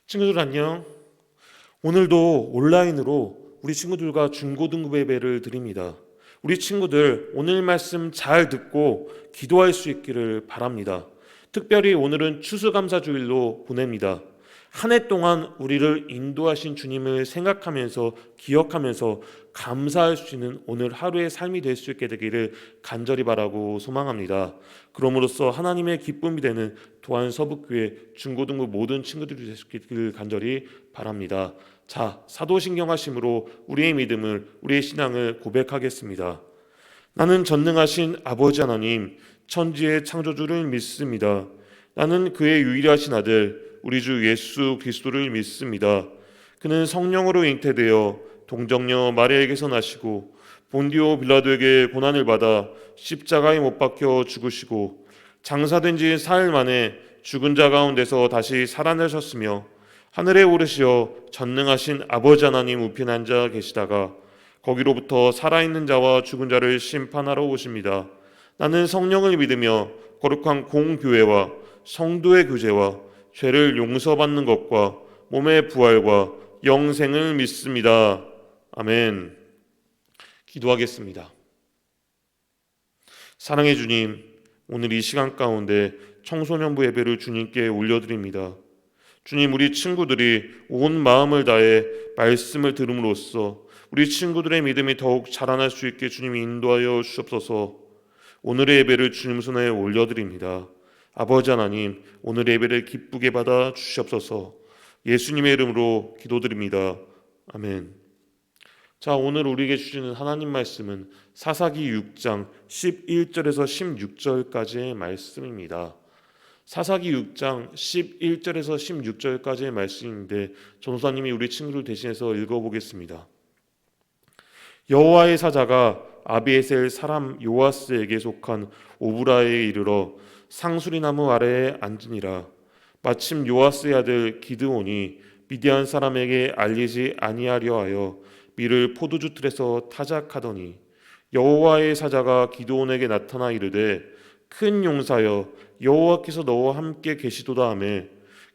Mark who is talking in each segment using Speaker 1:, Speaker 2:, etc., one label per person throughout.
Speaker 1: 친구들 안녕. 오늘도 온라인으로 우리 친구들과 중고등부 예배를 드립니다. 우리 친구들 오늘 말씀 잘 듣고 기도할 수 있기를 바랍니다. 특별히 오늘은 추수감사주일로 보냅니다. 한 해 동안 우리를 인도하신 주님을 생각하면서 기억하면서 감사할 수 있는 오늘 하루의 삶이 될 수 있게 되기를 간절히 바라고 소망합니다. 그럼으로써 하나님의 기쁨이 되는 도안 서북교회 중고등부 모든 친구들이 될 수 있기를 간절히 바랍니다. 자, 사도신경하심으로 우리의 믿음을, 우리의 신앙을 고백하겠습니다. 나는 전능하신 아버지 하나님, 천지의 창조주를 믿습니다. 나는 그의 유일하신 아들 우리 주 예수 그리스도를 믿습니다. 그는 성령으로 잉태되어 동정녀 마리아에게서 나시고 본디오 빌라도에게 고난을 받아 십자가에 못 박혀 죽으시고 장사된 지 사흘 만에 죽은 자 가운데서 다시 살아나셨으며 하늘에 오르시어 전능하신 아버지 하나님 우편에 앉아 계시다가 거기로부터 살아있는 자와 죽은 자를 심판하러 오십니다. 나는 성령을 믿으며 거룩한 공교회와 성도의 교제와 죄를 용서받는 것과 몸의 부활과 영생을 믿습니다. 아멘. 기도하겠습니다. 사랑의 주님, 오늘 이 시간 가운데 청소년부 예배를 주님께 올려드립니다. 주님, 우리 친구들이 온 마음을 다해 말씀을 들음으로써 우리 친구들의 믿음이 더욱 자라날 수 있게 주님이 인도하여 주옵소서. 오늘의 예배를 주님 손에 올려드립니다. 아버지 하나님, 오늘 예배를 기쁘게 받아 주시옵소서. 예수님의 이름으로 기도드립니다. 아멘. 자, 오늘 우리에게 주시는 하나님 말씀은 사사기 6장 11절에서 16절까지의 말씀입니다. 사사기 6장 11절에서 16절까지의 말씀인데 전도사님이 우리 친구를 대신해서 읽어보겠습니다. 여호와의 사자가 아비에셀 사람 요아스에게 속한 오브라에 이르러 상수리나무 아래에 앉으니라. 마침 요아스의 아들 기드온이 미디안 사람에게 알리지 아니하려 하여 밀을 포도주 틀에서 타작하더니 여호와의 사자가 기드온에게 나타나 이르되 큰 용사여 여호와께서 너와 함께 계시도다 하며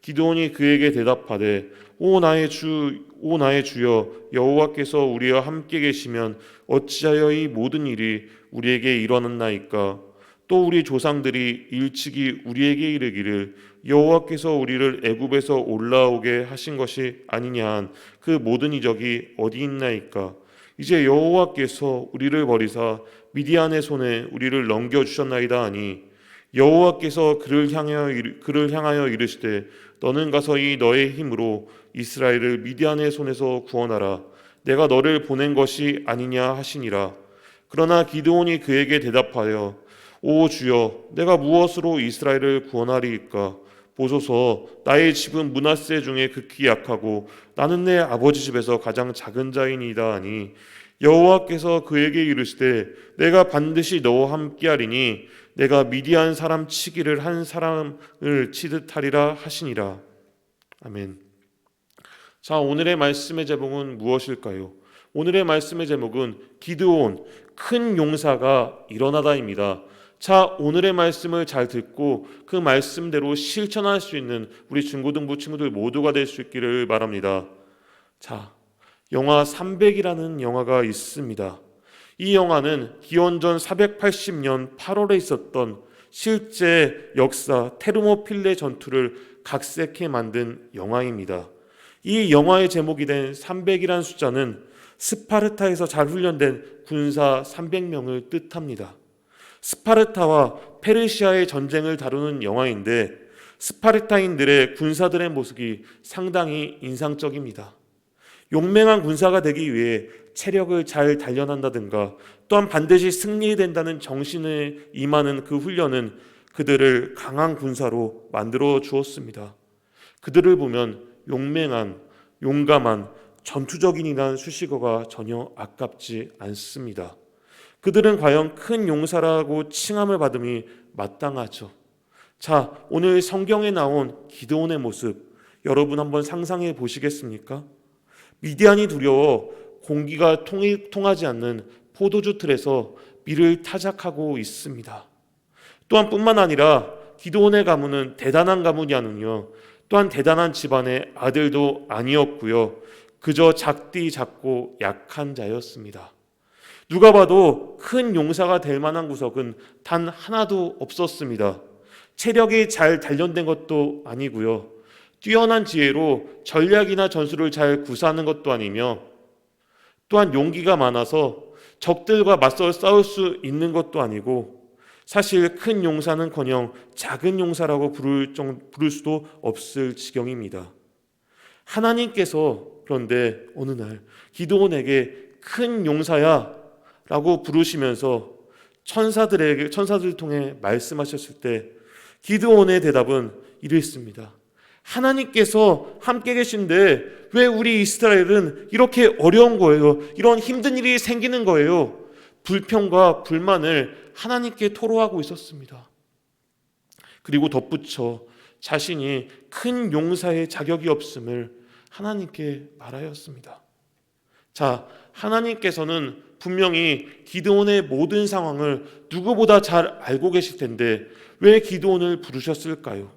Speaker 1: 기드온이 그에게 대답하되 오 나의 주여 여호와께서 우리와 함께 계시면 어찌하여 이 모든 일이 우리에게 일어났나이까. 또 우리 조상들이 일찍이 우리에게 이르기를 여호와께서 우리를 애굽에서 올라오게 하신 것이 아니냐 한 그 모든 이적이 어디 있나이까. 이제 여호와께서 우리를 버리사 미디안의 손에 우리를 넘겨주셨나이다 하니 여호와께서 그를 향하여 이르시되 너는 가서 이 너의 힘으로 이스라엘을 미디안의 손에서 구원하라. 내가 너를 보낸 것이 아니냐 하시니라. 그러나 기드온이 그에게 대답하여 오 주여, 내가 무엇으로 이스라엘을 구원하리이까? 보소서, 나의 집은 므낫세 중에 극히 약하고 나는 내 아버지 집에서 가장 작은 자이니이다 하니 여호와께서 그에게 이르시되 내가 반드시 너와 함께하리니 내가 미디안 사람 치기를 한 사람을 치듯 하리라 하시니라. 아멘. 자, 오늘의 말씀의 제목은 무엇일까요? 오늘의 말씀의 제목은 기드온, 큰 용사가 일어나다입니다. 자, 오늘의 말씀을 잘 듣고 그 말씀대로 실천할 수 있는 우리 중고등부 친구들 모두가 될 수 있기를 바랍니다. 자, 영화 300이라는 영화가 있습니다. 이 영화는 기원전 480년 8월에 있었던 실제 역사 테르모필레 전투를 각색해 만든 영화입니다. 이 영화의 제목이 된 300이라는 숫자는 스파르타에서 잘 훈련된 군사 300명을 뜻합니다. 스파르타와 페르시아의 전쟁을 다루는 영화인데 스파르타인들의 군사들의 모습이 상당히 인상적입니다. 용맹한 군사가 되기 위해 체력을 잘 단련한다든가 또한 반드시 승리된다는 정신에 임하는 그 훈련은 그들을 강한 군사로 만들어 주었습니다. 그들을 보면 용맹한, 용감한, 전투적인 이라는 수식어가 전혀 아깝지 않습니다. 그들은 과연 큰 용사라고 칭함을 받음이 마땅하죠. 자, 오늘 성경에 나온 기드온의 모습 여러분 한번 상상해 보시겠습니까? 미디안이 두려워 공기가 통하지 않는 포도주 틀에서 밀을 타작하고 있습니다. 또한 뿐만 아니라 기드온의 가문은 대단한 가문이 아니요 또한 대단한 집안의 아들도 아니었고요. 그저 작고 약한 자였습니다. 누가 봐도 큰 용사가 될 만한 구석은 단 하나도 없었습니다. 체력이 잘 단련된 것도 아니고요. 뛰어난 지혜로 전략이나 전술을 잘 구사하는 것도 아니며, 또한 용기가 많아서 적들과 맞서 싸울 수 있는 것도 아니고, 사실 큰 용사는커녕 작은 용사라고 부를 수도 없을 지경입니다. 하나님께서 그런데 어느 날 기드온에게 큰 용사야 라고 부르시면서 천사들 통해 말씀하셨을 때 기드온의 대답은 이랬습니다. 하나님께서 함께 계신데 왜 우리 이스라엘은 이렇게 어려운 거예요? 이런 힘든 일이 생기는 거예요. 불평과 불만을 하나님께 토로하고 있었습니다. 그리고 덧붙여 자신이 큰 용사의 자격이 없음을 하나님께 말하였습니다. 자, 하나님께서는 분명히 기드온의 모든 상황을 누구보다 잘 알고 계실 텐데 왜 기드온을 부르셨을까요?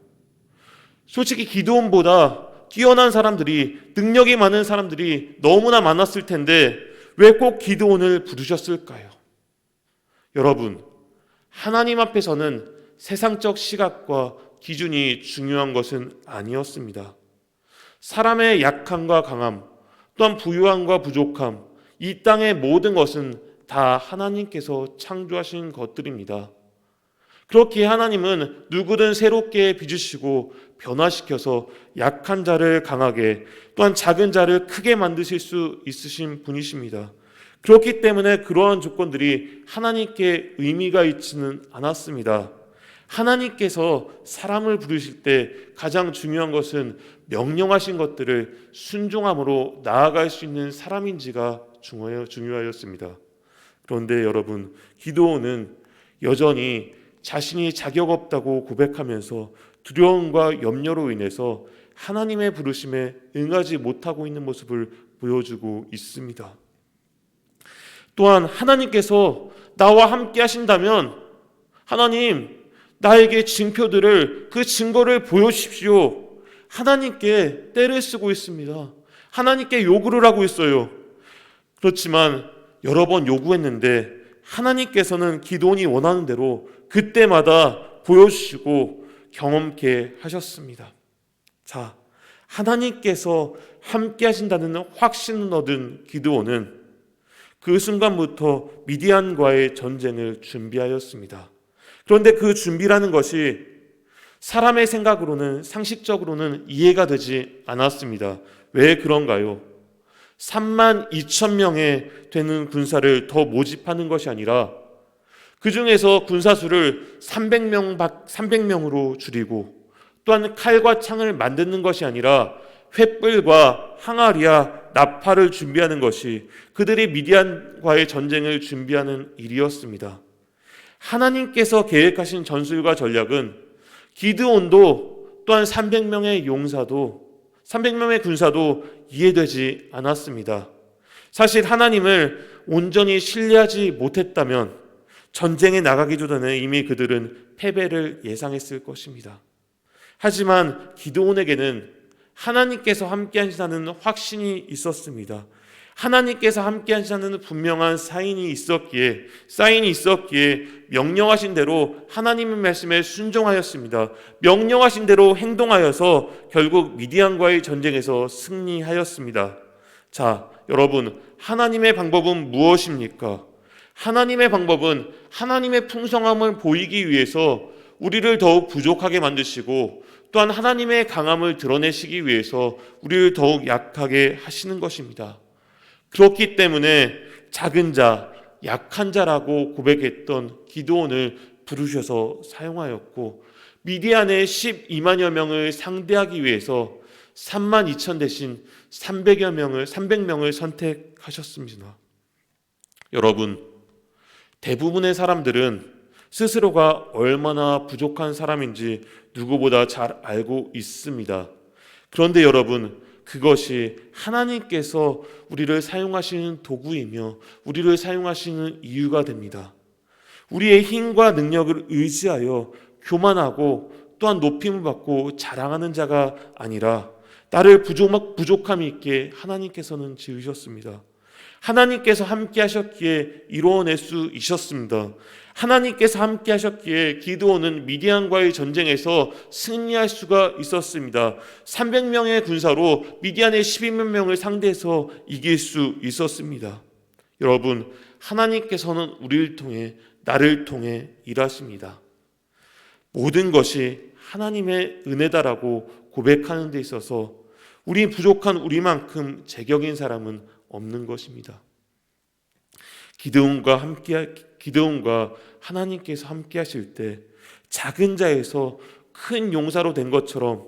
Speaker 1: 솔직히 기드온보다 뛰어난 사람들이, 능력이 많은 사람들이 너무나 많았을 텐데 왜 꼭 기드온을 부르셨을까요? 여러분, 하나님 앞에서는 세상적 시각과 기준이 중요한 것은 아니었습니다. 사람의 약함과 강함, 또한 부유함과 부족함, 이 땅의 모든 것은 다 하나님께서 창조하신 것들입니다. 그렇기에 하나님은 누구든 새롭게 빚으시고 변화시켜서 약한 자를 강하게, 또한 작은 자를 크게 만드실 수 있으신 분이십니다. 그렇기 때문에 그러한 조건들이 하나님께 의미가 있지는 않았습니다. 하나님께서 사람을 부르실 때 가장 중요한 것은 명령하신 것들을 순종함으로 나아갈 수 있는 사람인지가 중요하였습니다. 그런데 여러분, 기드온은 여전히 자신이 자격 없다고 고백하면서 두려움과 염려로 인해서 하나님의 부르심에 응하지 못하고 있는 모습을 보여주고 있습니다. 또한 하나님께서 나와 함께 하신다면 하나님, 나에게 증표들을, 그 증거를 보여주십시오. 하나님께 떼를 쓰고 있습니다. 하나님께 요구를 하고 있어요. 그렇지만 여러 번 요구했는데 하나님께서는 기드온이 원하는 대로 그때마다 보여주시고 경험케 하셨습니다. 자, 하나님께서 함께 하신다는 확신을 얻은 기드온은 그 순간부터 미디안과의 전쟁을 준비하였습니다. 그런데 그 준비라는 것이 사람의 생각으로는, 상식적으로는 이해가 되지 않았습니다. 왜 그런가요? 32,000명에 되는 군사를 더 모집하는 것이 아니라 그 중에서 군사수를 300명으로 줄이고, 또한 칼과 창을 만드는 것이 아니라 횃불과 항아리와 나팔을 준비하는 것이 그들이 미디안과의 전쟁을 준비하는 일이었습니다. 하나님께서 계획하신 전술과 전략은 기드온도 또한 300명의 군사도 이해되지 않았습니다. 사실 하나님을 온전히 신뢰하지 못했다면 전쟁에 나가기도 전에 이미 그들은 패배를 예상했을 것입니다. 하지만 기드온에게는 하나님께서 함께 하신다는 확신이 있었습니다. 하나님께서 함께 하신다는 분명한 사인이 있었기에 명령하신 대로 하나님의 말씀에 순종하였습니다. 명령하신 대로 행동하여서 결국 미디안과의 전쟁에서 승리하였습니다. 자, 여러분, 하나님의 방법은 무엇입니까? 하나님의 방법은 하나님의 풍성함을 보이기 위해서 우리를 더욱 부족하게 만드시고, 또한 하나님의 강함을 드러내시기 위해서 우리를 더욱 약하게 하시는 것입니다. 그렇기 때문에 작은 자, 약한 자라고 고백했던 기드온을 부르셔서 사용하였고, 미디안의 12만여 명을 상대하기 위해서 32,000 대신 300명을 선택하셨습니다. 여러분, 대부분의 사람들은 스스로가 얼마나 부족한 사람인지 누구보다 잘 알고 있습니다. 그런데 여러분, 그것이 하나님께서 우리를 사용하시는 도구이며 우리를 사용하시는 이유가 됩니다. 우리의 힘과 능력을 의지하여 교만하고 또한 높임을 받고 자랑하는 자가 아니라 나를 부족함이 있게 하나님께서는 지으셨습니다. 하나님께서 함께 하셨기에 이루어낼 수 있었습니다. 하나님께서 함께 하셨기에 기드온은 미디안과의 전쟁에서 승리할 수가 있었습니다. 300명의 군사로 미디안의 12만 명을 상대해서 이길 수 있었습니다. 여러분, 하나님께서는 우리를 통해, 나를 통해 일하십니다. 모든 것이 하나님의 은혜다라고 고백하는 데 있어서 우리 부족한 우리만큼 제격인 사람은 없는 것입니다. 기드온과 하나님께서 함께 하실 때 작은 자에서 큰 용사로 된 것처럼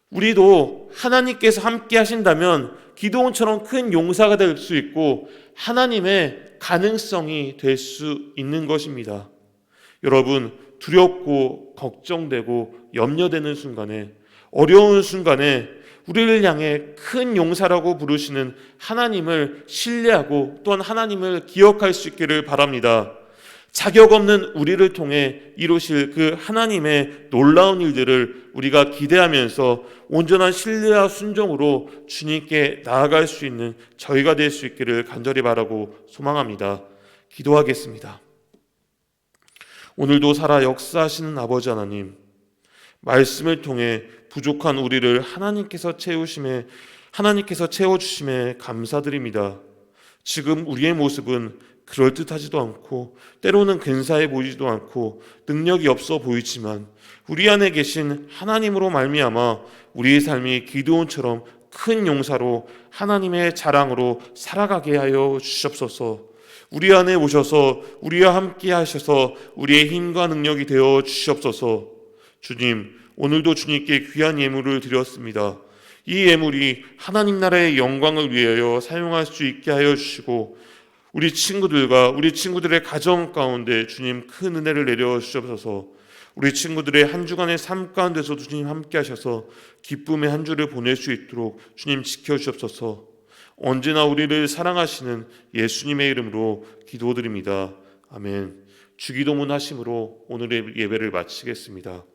Speaker 1: 우리도 하나님께서 함께 하신다면 기드온처럼 큰 용사가 될 수 있고 하나님의 가능성이 될 수 있는 것입니다. 여러분, 두렵고 걱정되고 염려되는 순간에, 어려운 순간에 우리를 향해 큰 용사라고 부르시는 하나님을 신뢰하고 또한 하나님을 기억할 수 있기를 바랍니다. 자격 없는 우리를 통해 이루실 그 하나님의 놀라운 일들을 우리가 기대하면서 온전한 신뢰와 순종으로 주님께 나아갈 수 있는 저희가 될 수 있기를 간절히 바라고 소망합니다. 기도하겠습니다. 오늘도 살아 역사하시는 아버지 하나님, 말씀을 통해 부족한 우리를 하나님께서 채워주심에 감사드립니다. 지금 우리의 모습은 그럴듯하지도 않고 때로는 근사해 보이지도 않고 능력이 없어 보이지만 우리 안에 계신 하나님으로 말미암아 우리의 삶이 기드온처럼 큰 용사로 하나님의 자랑으로 살아가게 하여 주시옵소서. 우리 안에 오셔서 우리와 함께 하셔서 우리의 힘과 능력이 되어 주시옵소서. 주님, 오늘도 주님께 귀한 예물을 드렸습니다. 이 예물이 하나님 나라의 영광을 위하여 사용할 수 있게 하여 주시고 우리 친구들의 가정 가운데 주님 큰 은혜를 내려 주시옵소서. 우리 친구들의 한 주간의 삶 가운데서도 주님 함께 하셔서 기쁨의 한 주를 보낼 수 있도록 주님 지켜주시옵소서. 언제나 우리를 사랑하시는 예수님의 이름으로 기도드립니다. 아멘. 주기도문 하심으로 오늘의 예배를 마치겠습니다.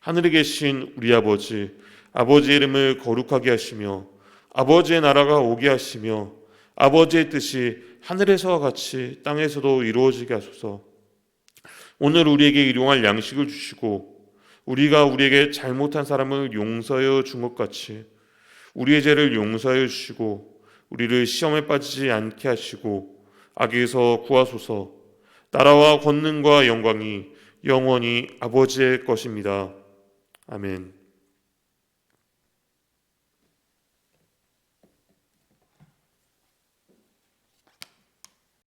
Speaker 1: 하늘에 계신 우리 아버지, 아버지의 이름을 거룩하게 하시며 아버지의 나라가 오게 하시며 아버지의 뜻이 하늘에서와 같이 땅에서도 이루어지게 하소서. 오늘 우리에게 일용할 양식을 주시고 우리가 우리에게 잘못한 사람을 용서하여 준 것 같이 우리의 죄를 용서하여 주시고 우리를 시험에 빠지지 않게 하시고 악에서 구하소서. 나라와 권능과 영광이 영원히 아버지의 것입니다. 아멘.